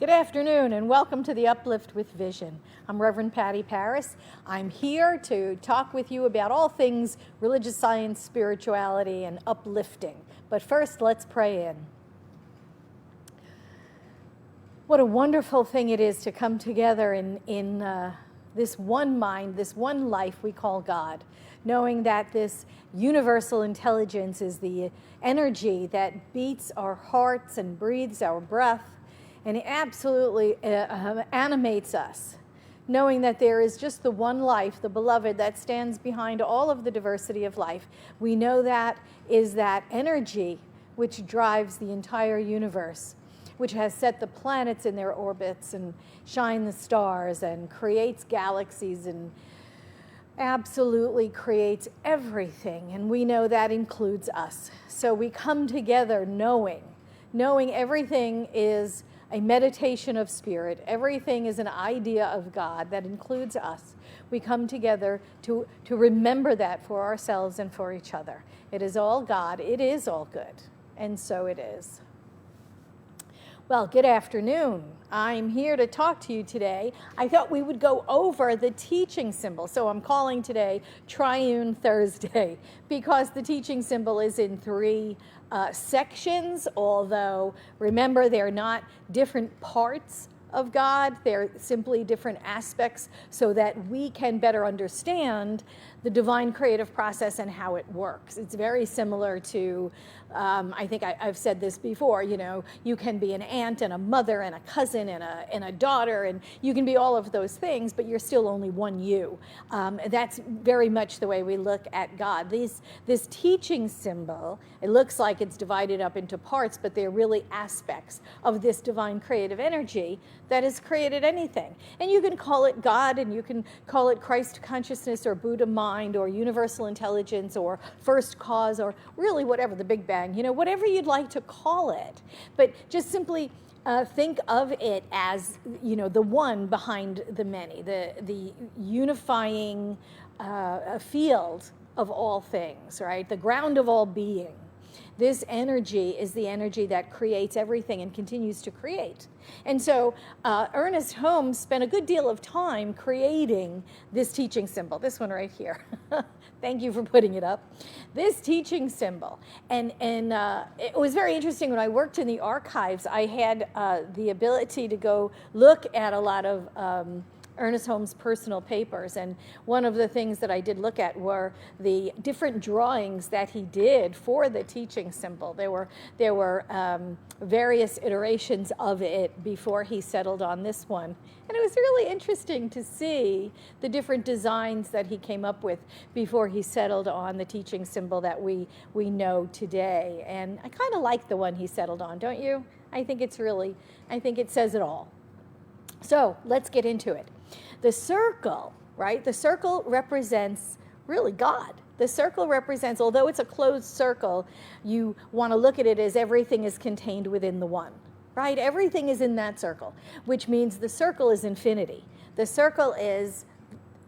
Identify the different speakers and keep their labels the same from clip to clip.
Speaker 1: Good afternoon and welcome to the Uplift with Vision. I'm Reverend Patti Paris. I'm here to talk with you about all things religious science, spirituality, and uplifting. But first, let's pray in. What a wonderful thing it is to come together in this one mind, this one life we call God, knowing that this universal intelligence is the energy that beats our hearts and breathes our breath, and it absolutely animates us, knowing that there is just the one life, the beloved, that stands behind all of the diversity of life. We know that is that energy which drives the entire universe, which has set the planets in their orbits and shine the stars and creates galaxies and absolutely creates everything. And we know that includes us. So we come together knowing everything is a meditation of spirit. Everything is an idea of God that includes us. We come together to remember that for ourselves and for each other. It is all God. It is all good. And so it is. Well, good afternoon. I'm here to talk to you today. I thought we would go over the teaching symbol. So I'm calling today Triune Thursday because the teaching symbol is in three sections, although remember they're not different parts of God, they're simply different aspects so that we can better understand the divine creative process and how it works. It's very similar to, I think I've said this before, you can be an aunt and a mother and a cousin and a daughter, and you can be all of those things, but you're still only one you. That's very much the way we look at God. This teaching symbol, it looks like it's divided up into parts, but they're really aspects of this divine creative energy that has created anything. And you can call it God, and you can call it Christ consciousness or Buddha mind or universal intelligence or first cause or really whatever, the Big Bang, whatever you'd like to call it. But just simply think of it as, the one behind the many, the unifying field of all things, right? The ground of all being. This energy is the energy that creates everything and continues to create. And so Ernest Holmes spent a good deal of time creating this teaching symbol, this one right here. Thank you for putting it up. This teaching symbol. And it was very interesting. When I worked in the archives, I had the ability to go look at a lot of Ernest Holmes' personal papers, and one of the things that I did look at were the different drawings that he did for the teaching symbol. There were various iterations of it before he settled on this one, and it was really interesting to see the different designs that he came up with before he settled on the teaching symbol that we know today. And I kind of like the one he settled on, don't you? I think it says it all. So let's get into it. The circle, right? The circle represents really God. The circle represents, although it's a closed circle, you want to look at it as everything is contained within the one, right? Everything is in that circle, which means the circle is infinity. The circle is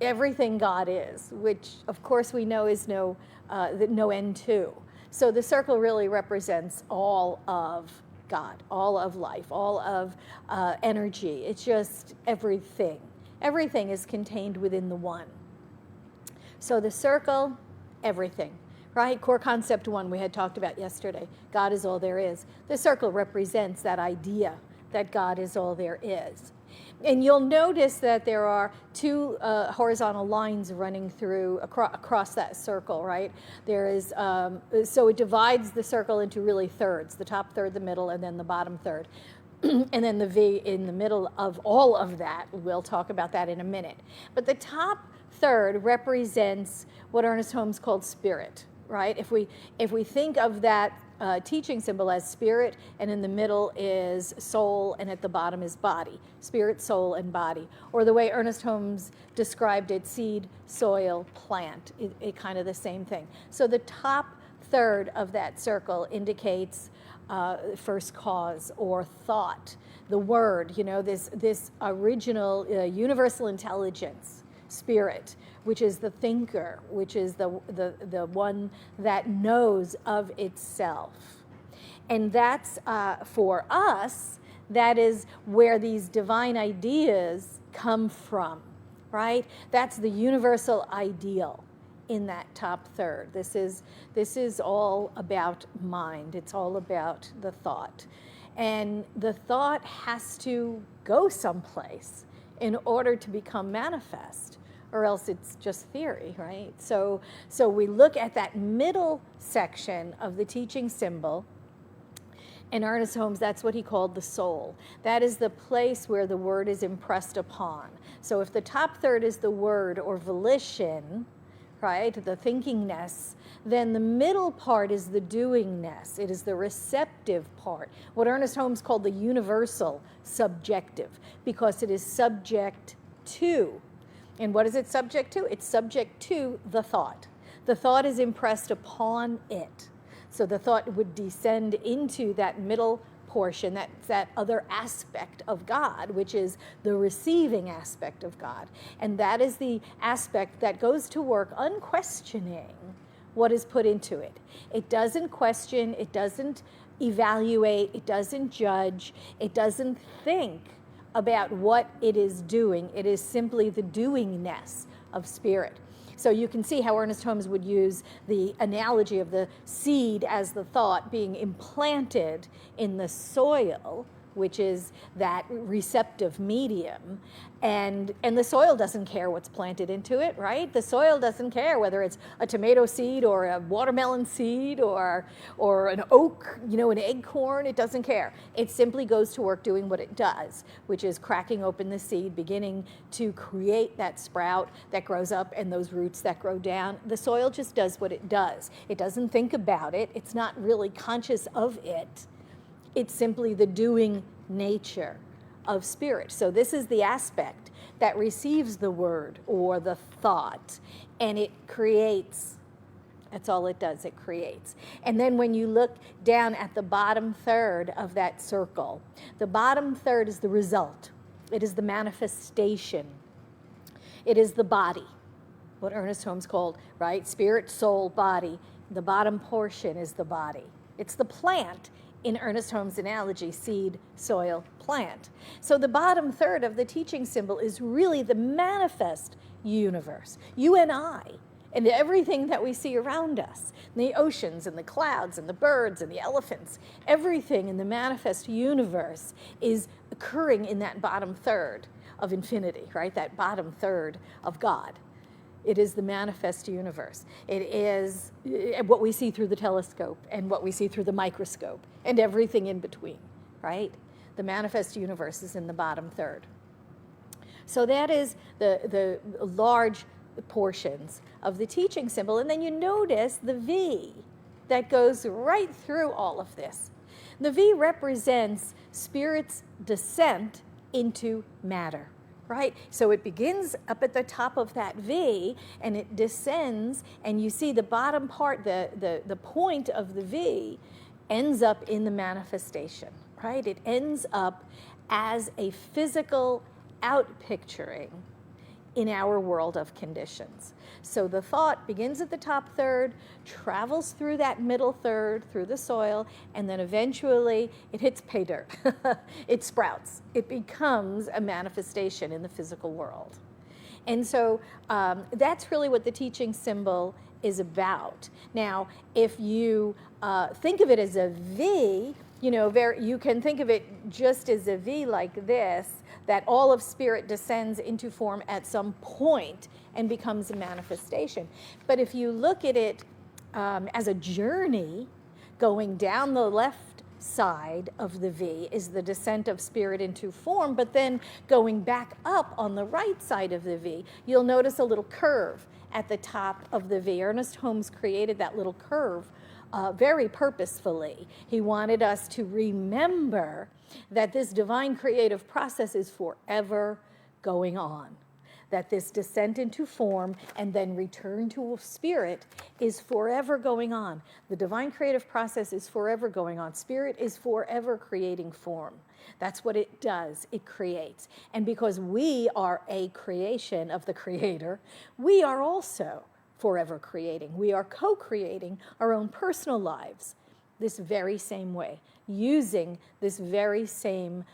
Speaker 1: everything God is, which of course we know is no end to. So the circle really represents all of God, all of life, all of energy. It's just everything. Everything is contained within the one. So the circle, everything, right? Core concept one we had talked about yesterday. God is all there is. The circle represents that idea that God is all there is. And you'll notice that there are two horizontal lines running through across that circle, right? There is, so it divides the circle into really thirds, the top third, the middle, and then the bottom third. And then the V in the middle of all of that. We'll talk about that in a minute. But the top third represents what Ernest Holmes called spirit, right? If we think of that teaching symbol as spirit, and in the middle is soul, and at the bottom is body. Spirit, soul, and body. Or the way Ernest Holmes described it, seed, soil, plant. It kind of the same thing. So the top third of that circle indicates first cause or thought, the word, this original universal intelligence, spirit, which is the thinker, which is the one that knows of itself. And that's, for us, That is where these divine ideas come from, right? That's the universal ideal in that top third. This is all about mind. It's all about the thought. And the thought has to go someplace in order to become manifest, or else it's just theory, right? So we look at that middle section of the teaching symbol. In Ernest Holmes, that's what he called the soul. That is the place where the word is impressed upon. So if the top third is the word or volition, right, the thinkingness, then the middle part is the doingness. It is the receptive part, what Ernest Holmes called the universal subjective, because it is subject to. And what is it subject to? It's subject to the thought. The thought is impressed upon it. So the thought would descend into that middle portion, that other aspect of God, which is the receiving aspect of God. And that is the aspect that goes to work unquestioning what is put into it. It doesn't question, it doesn't evaluate, it doesn't judge, it doesn't think about what it is doing. It is simply the doingness of spirit. So you can see how Ernest Holmes would use the analogy of the seed as the thought being implanted in the soil, which is that receptive medium. And the soil doesn't care what's planted into it, right? The soil doesn't care whether it's a tomato seed or a watermelon seed or an oak, an acorn. It doesn't care. It simply goes to work doing what it does, which is cracking open the seed, beginning to create that sprout that grows up and those roots that grow down. The soil just does what it does. It doesn't think about it. It's not really conscious of it. It's simply the doing nature of spirit. So this is the aspect that receives the word or the thought, and it creates. That's all it does, it creates. And then when you look down at the bottom third of that circle, the bottom third is the result. It is the manifestation. It is the body, what Ernest Holmes called, right? Spirit, soul, body. The bottom portion is the body. It's the plant. In Ernest Holmes' analogy, seed, soil, plant. So the bottom third of the teaching symbol is really the manifest universe. You and I, and everything that we see around us, the oceans and the clouds and the birds and the elephants, everything in the manifest universe is occurring in that bottom third of infinity, right? That bottom third of God. It is the manifest universe. It is what we see through the telescope and what we see through the microscope and everything in between, right? The manifest universe is in the bottom third. So that is the large portions of the teaching symbol. And then you notice the V that goes right through all of this. The V represents spirit's descent into matter. Right? So it begins up at the top of that V and it descends, and you see the bottom part, the point of the V ends up in the manifestation, right? It ends up as a physical outpicturing in our world of conditions. So the thought begins at the top third, travels through that middle third, through the soil, and then eventually it hits pay dirt. It sprouts. It becomes a manifestation in the physical world. And so that's really what the teaching symbol is about. Now, if you think of it as a V, you can think of it just as a V like this, that all of spirit descends into form at some point and becomes a manifestation. But if you look at it as a journey, going down the left side of the V is the descent of spirit into form, but then going back up on the right side of the V, you'll notice a little curve at the top of the V. Ernest Holmes created that little curve very purposefully. He wanted us to remember that this divine creative process is forever going on, that this descent into form and then return to spirit is forever going on. The divine creative process is forever going on. Spirit is forever creating form. That's what it does. It creates. And because we are a creation of the Creator, we are also forever creating. We are co-creating our own personal lives. this very same way, using this very same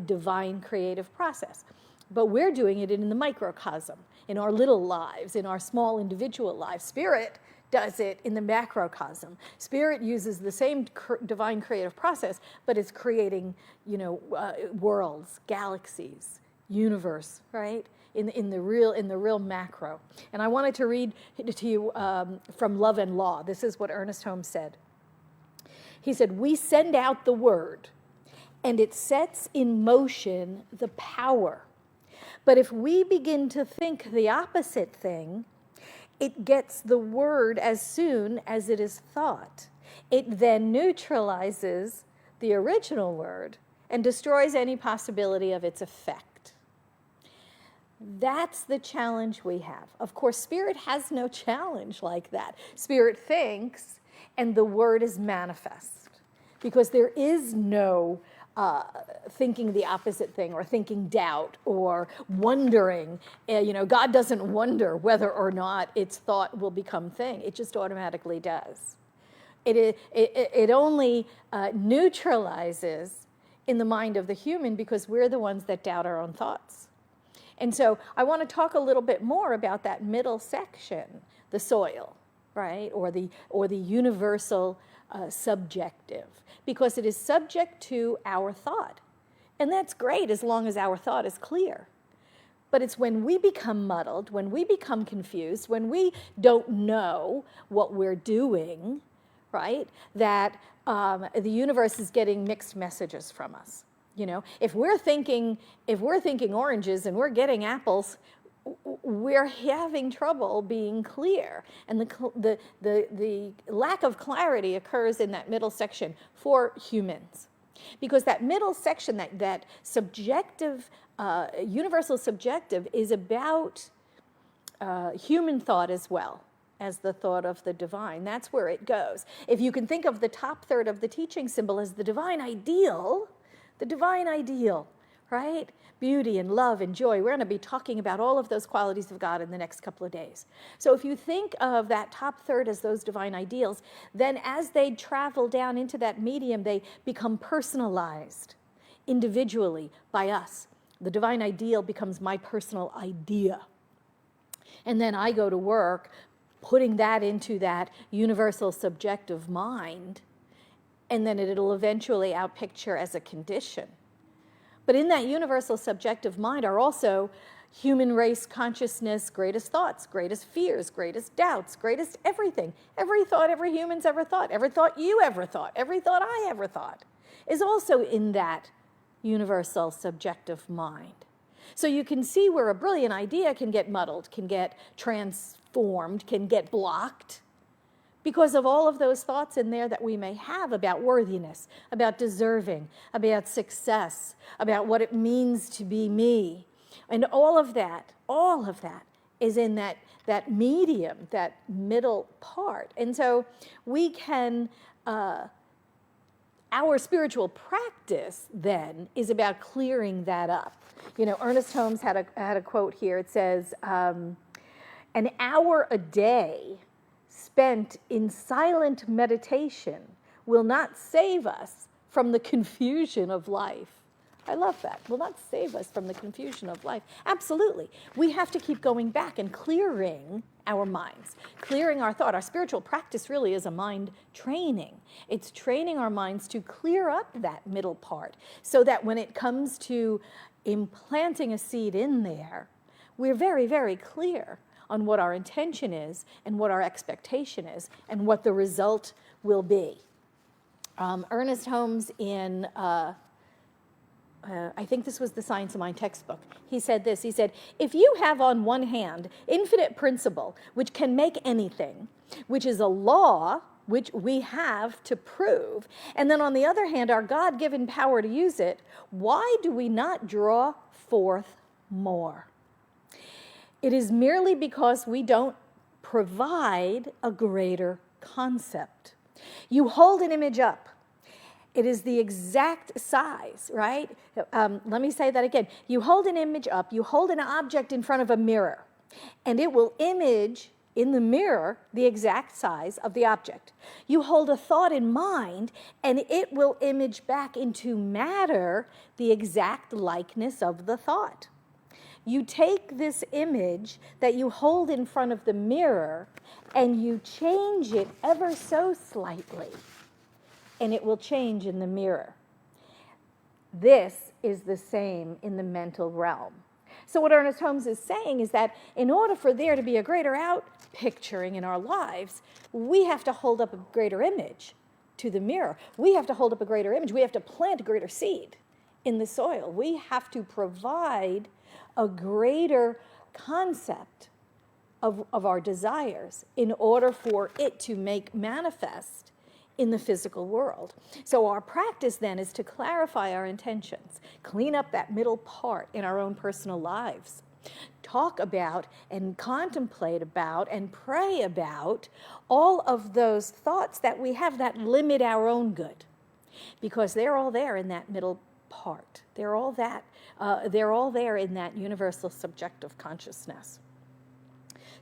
Speaker 1: divine creative process. But we're doing it in the microcosm, in our little lives, in our small individual lives. Spirit does it in the macrocosm. Spirit uses the same divine creative process, but it's creating, worlds, galaxies, universe, right? In the real macro. And I wanted to read to you from Love and Law. This is what Ernest Holmes said. He said, "We send out the word, and it sets in motion the power. But if we begin to think the opposite thing, it gets the word as soon as it is thought. It then neutralizes the original word and destroys any possibility of its effect." That's the challenge we have. Of course, Spirit has no challenge like that. Spirit thinks, and the word is manifest, because there is no thinking the opposite thing, or thinking doubt, or wondering. God doesn't wonder whether or not its thought will become thing. It just automatically does. It only neutralizes in the mind of the human, because we're the ones that doubt our own thoughts. And so I want to talk a little bit more about that middle section, the soil, right, or the universal subjective, because it is subject to our thought. And that's great as long as our thought is clear. But it's when we become muddled, when we become confused, when we don't know what we're doing, right, that the universe is getting mixed messages from us. If we're thinking oranges and we're getting apples, we're having trouble being clear. And the lack of clarity occurs in that middle section for humans. Because that middle section, that subjective, universal subjective, is about human thought as well as the thought of the divine. That's where it goes. If you can think of the top third of the teaching symbol as the divine ideal, right? Beauty and love and joy. We're going to be talking about all of those qualities of God in the next couple of days. So if you think of that top third as those divine ideals, then as they travel down into that medium, they become personalized individually by us. The divine ideal becomes my personal idea. And then I go to work putting that into that universal subjective mind, and then it'll eventually outpicture as a condition. But in that universal subjective mind are also human race consciousness, greatest thoughts, greatest fears, greatest doubts, greatest everything. Every thought every human's ever thought, every thought you ever thought, every thought I ever thought is also in that universal subjective mind. So you can see where a brilliant idea can get muddled, can get transformed, can get blocked, because of all of those thoughts in there that we may have about worthiness, about deserving, about success, about what it means to be me. And all of that is in that medium, that middle part. And so we can, our spiritual practice then is about clearing that up. Ernest Holmes had a quote here. It says, "An hour a day spent in silent meditation will not save us from the confusion of life." I love that. Will not save us from the confusion of life. Absolutely. We have to keep going back and clearing our minds, clearing our thought. Our spiritual practice really is a mind training. It's training our minds to clear up that middle part, so that when it comes to implanting a seed in there, we're very, very clear on what our intention is and what our expectation is and what the result will be. Ernest Holmes in, I think this was the Science of Mind textbook, he said this, he said, "If you have on one hand infinite principle which can make anything, which is a law which we have to prove, and then on the other hand our God-given power to use it, why do we not draw forth more? It is merely because we don't provide a greater concept. You hold an image up. It is the exact size, right? Let me say that again. You hold an image up, you hold an object in front of a mirror, and it will image in the mirror the exact size of the object. You hold a thought in mind, and it will image back into matter the exact likeness of the thought. You take this image that you hold in front of the mirror, and you change it ever so slightly, and it will change in the mirror. This is the same in the mental realm. So what Ernest Holmes is saying is that in order for there to be a greater out-picturing in our lives, we have to hold up a greater image to the mirror. We have to hold up a greater image. We have to plant a greater seed in the soil. We have to provide a greater concept of our desires in order for it to make manifest in the physical world. So our practice then is to clarify our intentions, clean up that middle part in our own personal lives, talk about and contemplate about and pray about all of those thoughts that we have that limit our own good, because they're all there in that middle part. They're all there in that universal subjective consciousness.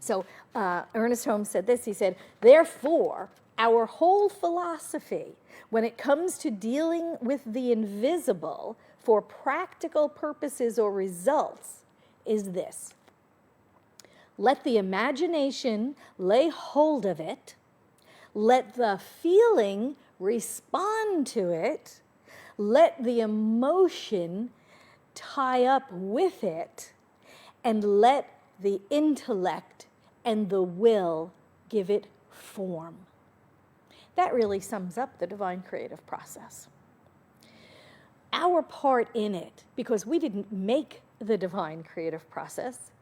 Speaker 1: So Ernest Holmes said this. He said, therefore, our whole philosophy, when it comes to dealing with the invisible for practical purposes or results, is this. Let the imagination lay hold of it. Let the feeling respond to it. Let the emotion tie up with it. And let the intellect and the will give it form. That really sums up the divine creative process. Our part in it, because we didn't make the divine creative process,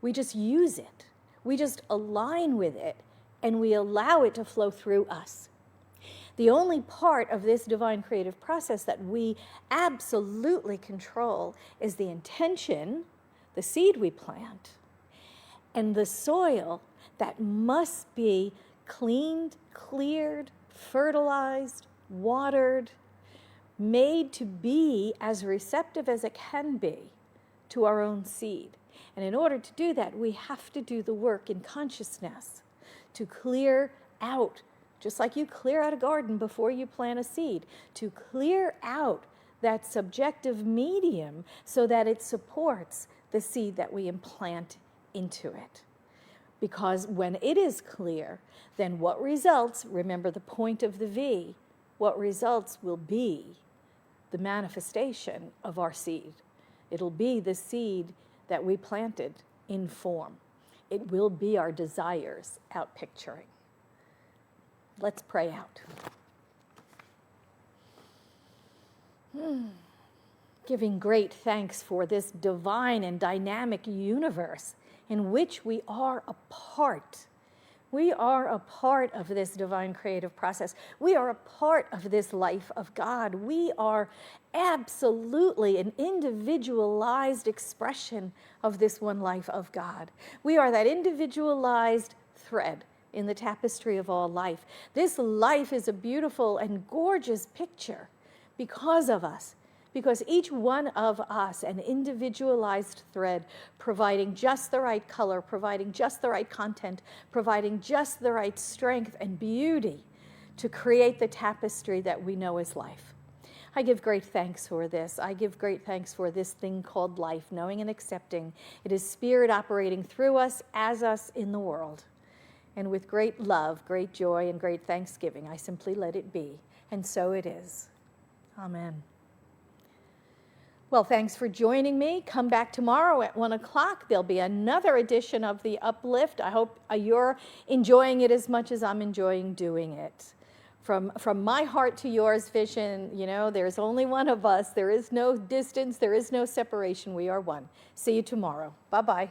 Speaker 1: we just use it. We just align with it, and we allow it to flow through us. The only part of this divine creative process that we absolutely control is the intention, the seed we plant, and the soil that must be cleaned, cleared, fertilized, watered, made to be as receptive as it can be to our own seed. And in order to do that, we have to do the work in consciousness to clear out, just like you clear out a garden before you plant a seed, to clear out that subjective medium so that it supports the seed that we implant into it. Because when it is clear, then what results, remember the point of the V, what results will be the manifestation of our seed. It'll be the seed that we planted in form. It will be our desires out picturing. Let's pray out. Giving great thanks for this divine and dynamic universe in which we are a part. We are a part of this divine creative process. We are a part of this life of God. We are absolutely an individualized expression of this one life of God. We are that individualized thread in the tapestry of all life. This life is a beautiful and gorgeous picture because of us. Because each one of us, an individualized thread, providing just the right color, providing just the right content, providing just the right strength and beauty to create the tapestry that we know as life. I give great thanks for this. I give great thanks for this thing called life, knowing and accepting it is Spirit operating through us, as us in the world. And with great love, great joy, and great thanksgiving, I simply let it be. And so it is. Amen. Well, thanks for joining me. Come back tomorrow at 1 o'clock. There'll be another edition of the Uplift. I hope you're enjoying it as much as I'm enjoying doing it. From my heart to yours, Vision, there's only one of us. There is no distance. There is no separation. We are one. See you tomorrow. Bye-bye.